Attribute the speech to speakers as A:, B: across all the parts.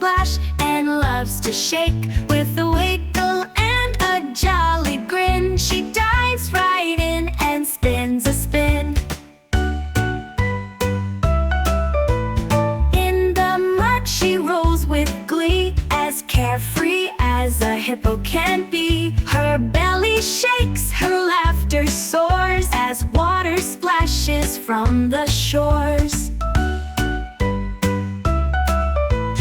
A: splash and loves to shake. With a wiggle and a jolly grin, she dives right in and spins a spin. In the mud she rolls with glee, as carefree as a hippo can be. Her belly shakes, her laughter soars, as water splashes from the shores.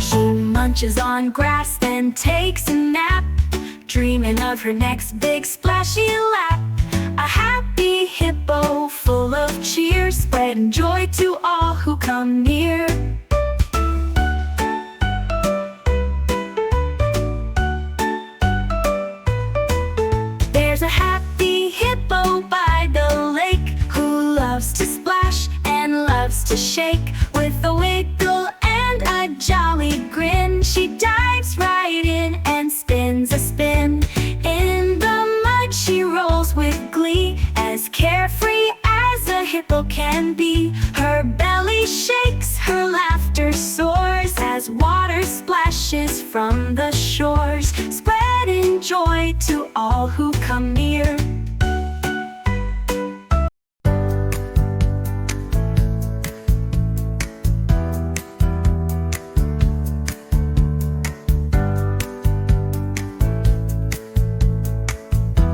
A: She munches on grass, then takes a nap, dreaming of her next big splashy lap. A happy hippo full of cheer, spreading joy to all who come near. There's a happy hippo by the lake, who loves to splash and loves to shake. With a wiggle and a jolly grin, she dives right in and spins a spin. In the mud she rolls with glee, as carefree as a hippo can be. Her belly shakes, her laughter soars, as water splashes from the shores, spreading joy to all who come near.